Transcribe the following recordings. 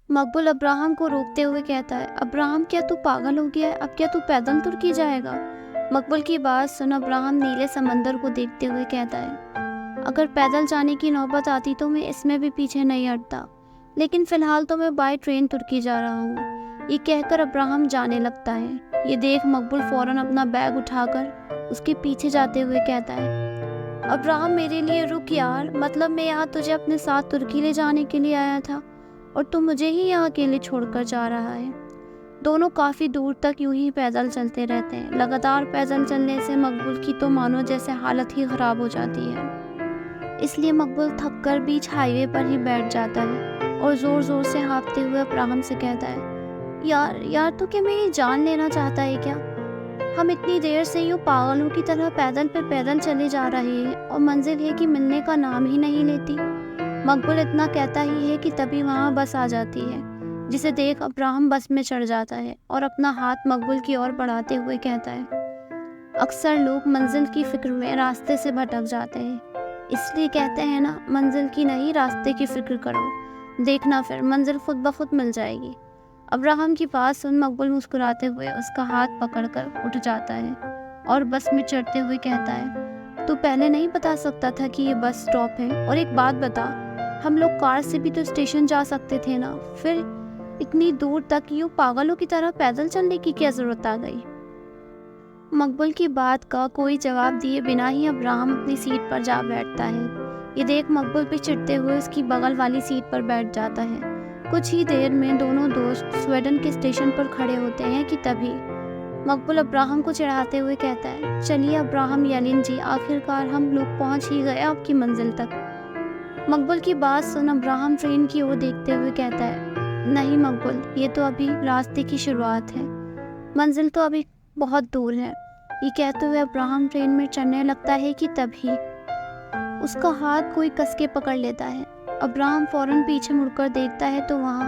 मकबूल Abraham को रोकते हुए कहता है, अब्राहम क्या तू पागल हो गया है? अब क्या तू पैदल तुर्की जाएगा? मकबूल की बात सुन अब्राहम नीले समंदर को देखते हुए कहता है, अगर पैदल जाने की नौबत आती तो मैं इसमें भी पीछे नहीं हटता, लेकिन फ़िलहाल तो मैं बाय ट्रेन तुर्की जा रहा हूँ। ये कहकर अब्राहम जाने लगता है। ये देख मकबूल फ़ौरन अपना बैग उठाकर उसके पीछे जाते हुए कहता है, अब्राहम मेरे लिए रुक यार, मतलब मैं यहाँ तुझे अपने साथ तुर्की ले जाने के लिए आया था और तू मुझे ही यहाँ अकेले छोड़कर जा रहा है। दोनों काफ़ी दूर तक यूं ही पैदल चलते रहते हैं। लगातार पैदल चलने से मकबूल की तो मानो जैसे हालत ही ख़राब हो जाती है। इसलिए मकबूल थक कर बीच हाईवे पर ही बैठ जाता है और ज़ोर ज़ोर से हाँफते हुए अब्राहम से कहता है, यार तू क्या मेरी जान लेना चाहता है क्या? हम इतनी देर से यूँ पागलों की तरह पैदल पे पैदल चले जा रहे हैं और मंजिल है कि मिलने का नाम ही नहीं लेती। मकबूल इतना कहता ही है कि तभी वहाँ बस आ जाती है, जिसे देख अब्राहम बस में चढ़ जाता है और अपना हाथ मकबूल की ओर बढ़ाते हुए कहता है, अक्सर लोग मंजिल की फिक्र में रास्ते से भटक जाते हैं, इसलिए कहते हैं ना, मंजिल की नहीं रास्ते की फिक्र करो, देखना फिर मंजिल खुद ब खुद मिल जाएगी। अब्राहम की बात सुन मकबूल मुस्कुराते हुए उसका हाथ पकड़कर उठ जाता है और बस में चढ़ते हुए कहता है, तू पहले नहीं बता सकता था कि ये बस स्टॉप है? और एक बात बता, हम लोग कार से भी तो स्टेशन जा सकते थे ना, फिर इतनी दूर तक यूँ पागलों की तरह पैदल चलने की क्या ज़रूरत आ गई? मकबूल की बात का कोई जवाब दिए बिना ही अब्राहम अपनी सीट पर जा बैठता है। ये देख मकबूल पे चिढ़ते हुए उसकी बगल वाली सीट पर बैठ जाता है। कुछ ही देर में दोनों दोस्त स्वीडन के स्टेशन पर खड़े होते हैं कि तभी मकबूल अब्राहम को चिढ़ाते हुए कहता है, चलिए अब्राहम यलीन जी, आखिरकार हम लोग पहुंच ही गए आपकी मंजिल तक। मकबूल की बात सुन अब्राहम ट्रेन की ओर देखते हुए कहता है, नहीं मकबूल, ये तो अभी रास्ते की शुरुआत है, मंजिल तो अभी बहुत दूर है। ये कहते हुए अब्राहम ट्रेन में चढ़ने लगता है कि तभी उसका हाथ कोई कस के पकड़ लेता है। अब्राहम फौरन पीछे मुड़कर देखता है तो वहाँ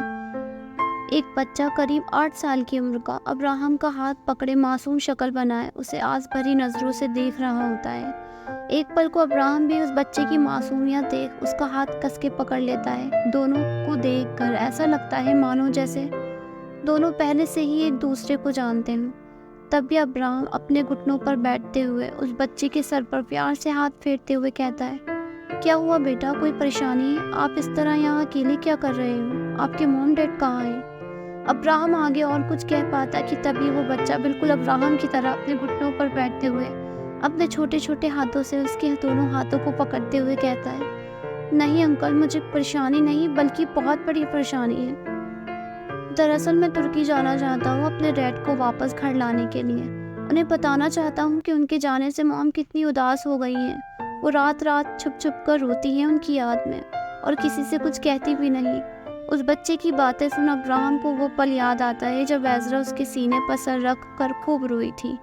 एक बच्चा करीब 8 साल की उम्र का अब्राहम का हाथ पकड़े मासूम शक्ल बनाए उसे आस भरी नज़रों से देख रहा होता है। एक पल को अब्राहम भी उस बच्चे की मासूमियत देख उसका हाथ कस के पकड़ लेता है। दोनों को देखकर ऐसा लगता है मानो जैसे दोनों पहले से ही एक दूसरे को जानते हों। तब भी अब्राहम अपने घुटनों पर बैठते हुए उस बच्चे के सर पर प्यार से हाथ फेरते हुए कहता है, क्या हुआ बेटा, कोई परेशानी है? आप इस तरह यहाँ अकेले क्या कर रहे हो? आपके मॉम डैड कहाँ हैं? अब्राहम आगे और कुछ कह पाता कि तभी वो बच्चा बिल्कुल अब्राहम की तरह अपने घुटनों पर बैठते हुए अपने छोटे छोटे हाथों से उसके दोनों हाथों को पकड़ते हुए कहता है, नहीं अंकल, मुझे परेशानी नहीं बल्कि बहुत बड़ी परेशानी है। दरअसल मैं तुर्की जाना चाहता हूँ अपने डैड को वापस घर लाने के लिए। उन्हें बताना चाहता हूँ कि उनके जाने से मॉम कितनी उदास हो गई हैं। वो रात रात छुप छुप कर रोती हैं उनकी याद में और किसी से कुछ कहती भी नहीं। उस बच्चे की बातें सुन अब्राहम को वो पल याद आता है जब एज़रा उसके सीने पर सर रख कर खूब रोई थी।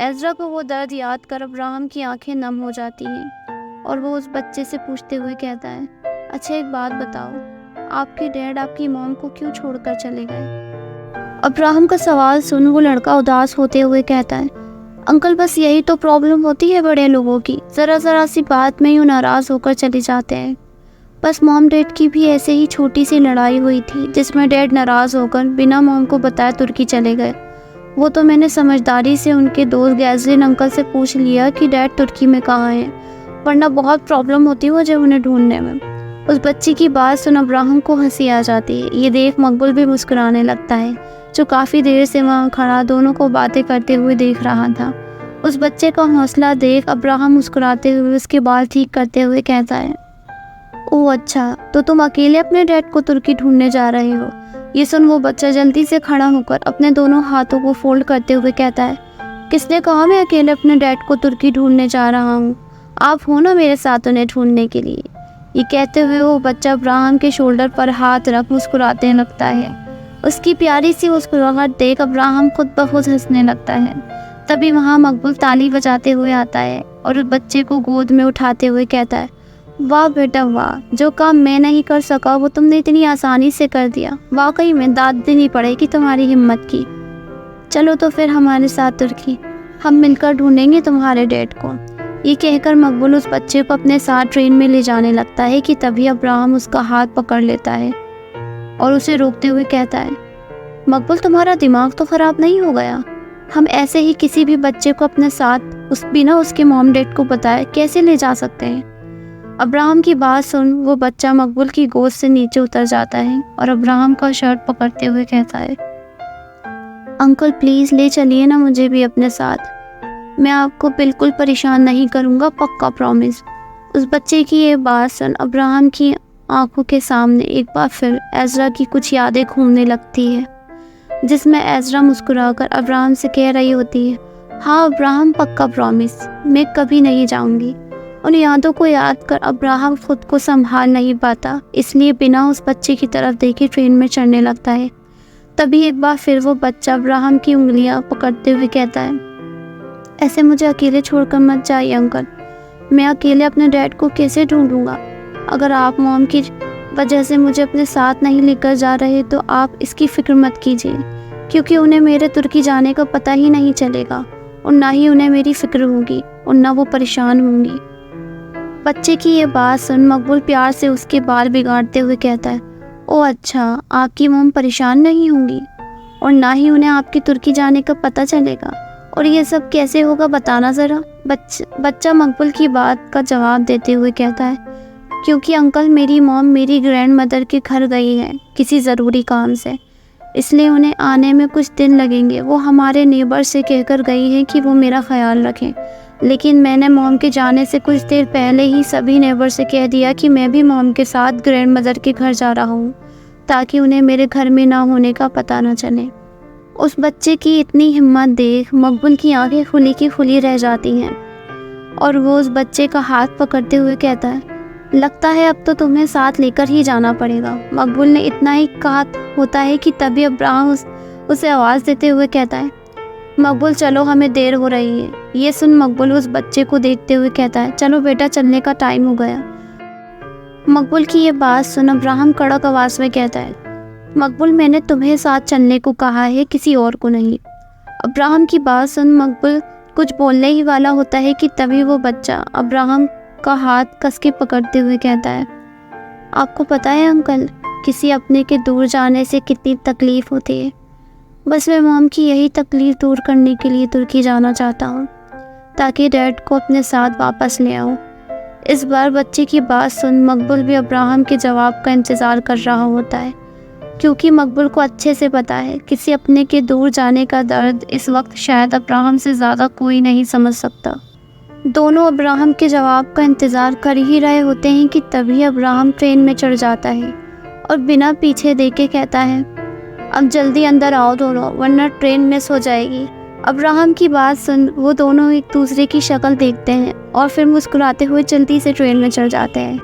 एज़रा को वो दर्द याद कर अब्राहम की आंखें नम हो जाती हैं और वो उस बच्चे से पूछते हुए कहता है, अच्छा एक बात बताओ, आपके डैड आपकी मॉम को क्यों छोड़कर चले गए? अब्राहम का सवाल सुन वो लड़का उदास होते हुए कहता है, अंकल बस यही तो प्रॉब्लम होती है बड़े लोगों की, ज़रा सी बात में यूँ नाराज़ होकर चले जाते हैं। बस मॉम डैड की भी ऐसे ही छोटी सी लड़ाई हुई थी जिसमें डैड नाराज़ होकर बिना मॉम को बताए तुर्की चले गए। वो तो मैंने समझदारी से उनके दोस्त गैज़लिन अंकल से पूछ लिया कि डैड तुर्की में कहाँ हैं, वरना बहुत प्रॉब्लम होती मुझे उन्हें ढूंढने में। उस बच्ची की बात सुन अब्राहम को हंसी आ जाती है। ये देख मकबूल भी मुस्कुराने लगता है, जो काफ़ी देर से वहाँ खड़ा दोनों को बातें करते हुए देख रहा था। उस बच्चे का हौसला देख अब्राहम मुस्कुराते हुए उसके बाल ठीक करते हुए कहता है, ओह अच्छा, तो तुम अकेले अपने डैड को तुर्की ढूंढने जा रहे हो? ये सुन वो बच्चा जल्दी से खड़ा होकर अपने दोनों हाथों को फोल्ड करते हुए कहता है, किसने कहा मैं अकेले अपने डैड को तुर्की ढूंढने जा रहा हूँ? आप हो ना मेरे साथ उन्हें ढूंढने के लिए। ये कहते हुए वो बच्चा अब्राहम के शोल्डर पर हाथ रख मुस्कुराने लगता है। उसकी प्यारी सी मुस्कुराहट देख अब्राहम खुद ब खुद हंसने लगता है। तभी वहाँ मकबूल ताली बजाते हुए आता है और उस बच्चे को गोद में उठाते हुए कहता है, वाह बेटा वाह, जो काम मैं नहीं कर सका वो तुमने इतनी आसानी से कर दिया। वाकई में दाद देनी पड़ेगी तुम्हारी हिम्मत की। चलो तो फिर हमारे साथ तुर्की, हम मिलकर ढूंढेंगे तुम्हारे डैड को। ये कहकर मकबूल उस बच्चे को अपने साथ ट्रेन में ले जाने लगता है कि तभी अब्राहम उसका हाथ पकड़ लेता है और उसे रोकते हुए कहता है, मकबूल तुम्हारा दिमाग तो ख़राब नहीं हो गया? हम ऐसे ही किसी भी बच्चे को अपने साथ बिना उसके मॉम डैड को बताए कैसे ले जा सकते हैं? अब्राहम की बात सुन वो बच्चा मकबूल की गोद से नीचे उतर जाता है और अब्राहम का शर्ट पकड़ते हुए कहता है, अंकल प्लीज़ ले चलिए ना मुझे भी अपने साथ। मैं आपको बिल्कुल परेशान नहीं करूँगा, पक्का प्रॉमिस। उस बच्चे की ये बात सुन अब्राहम की आंखों के सामने एक बार फिर एज़रा की कुछ यादें घूमने लगती है, जिसमें एज़रा मुस्कुराकर अब्राहम से कह रही होती है, हाँ अब्राहम पक्का प्रॉमिस, मैं कभी नहीं जाऊँगी। उन यादों को याद कर अब्राहम खुद को संभाल नहीं पाता, इसलिए बिना उस बच्चे की तरफ देखे ट्रेन में चढ़ने लगता है। तभी एक बार फिर वो बच्चा अब्राहम की उंगलियां पकड़ते हुए कहता है, ऐसे मुझे अकेले छोड़कर मत जाइए अंकल, मैं अकेले अपने डैड को कैसे ढूंढूंगा? अगर आप मॉम की वजह से मुझे अपने साथ नहीं लेकर जा रहे तो आप इसकी फ़िक्र मत कीजिए, क्योंकि उन्हें मेरे तुर्की जाने का पता ही नहीं चलेगा और ना ही उन्हें मेरी फ़िक्र होगी और ना वो परेशान होंगी। बच्चे की ये बात सुन मकबूल प्यार से उसके बाल बिगाड़ते हुए कहता है, ओह अच्छा, आपकी मॉम परेशान नहीं होंगी और ना ही उन्हें आपकी तुर्की जाने का पता चलेगा, और ये सब कैसे होगा बताना ज़रा। बच्चा मकबूल की बात का जवाब देते हुए कहता है, क्योंकि अंकल मेरी मॉम मेरी ग्रैंड मदर के घर गई है किसी ज़रूरी काम से, इसलिए उन्हें आने में कुछ दिन लगेंगे। वो हमारे नेबर से कहकर गई हैं कि वो मेरा ख्याल रखें, लेकिन मैंने मॉम के जाने से कुछ देर पहले ही सभी नेबर से कह दिया कि मैं भी मॉम के साथ ग्रैंड मदर के घर जा रहा हूँ, ताकि उन्हें मेरे घर में ना होने का पता न चले। उस बच्चे की इतनी हिम्मत देख मकबूल की आंखें खुली की खुली रह जाती हैं और वो उस बच्चे का हाथ पकड़ते हुए कहता है, लगता है अब तो तुम्हें साथ लेकर ही जाना पड़ेगा। मकबूल ने इतना ही कहा होता है कि तभी अब्राहम उसे आवाज़ देते हुए कहता है, मकबूल चलो हमें देर हो रही है। ये सुन मकबूल उस बच्चे को देखते हुए कहता है, चलो बेटा चलने का टाइम हो गया। मकबूल की ये बात सुन अब्राहम कड़क आवाज़ में कहता है, मकबूल मैंने तुम्हें साथ चलने को कहा है, किसी और को नहीं। अब्राहम की बात सुन मकबूल कुछ बोलने ही वाला होता है कि तभी वो बच्चा अब्राहम का हाथ कस के पकड़ते हुए कहता है, आपको पता है अंकल, किसी अपने के दूर जाने से कितनी तकलीफ़ होती है। बस मैं मॉम की यही तकलीफ़ दूर करने के लिए तुर्की जाना चाहता हूँ, ताकि डैड को अपने साथ वापस ले आऊँ। इस बार बच्चे की बात सुन मकबूल भी अब्राहम के जवाब का इंतज़ार कर रहा होता है, क्योंकि मकबूल को अच्छे से पता है किसी अपने के दूर जाने का दर्द इस वक्त शायद अब्राहम से ज़्यादा कोई नहीं समझ सकता। दोनों अब्राहम के जवाब का इंतज़ार कर ही रहे होते हैं कि तभी अब्राहम ट्रेन में चढ़ जाता है और बिना पीछे देखे कहता है, अब जल्दी अंदर आओ दोनों, वरना ट्रेन मिस हो जाएगी। अब्राहम की बात सुन वो दोनों एक दूसरे की शक्ल देखते हैं और फिर मुस्कुराते हुए जल्दी से ट्रेन में चढ़ जाते हैं।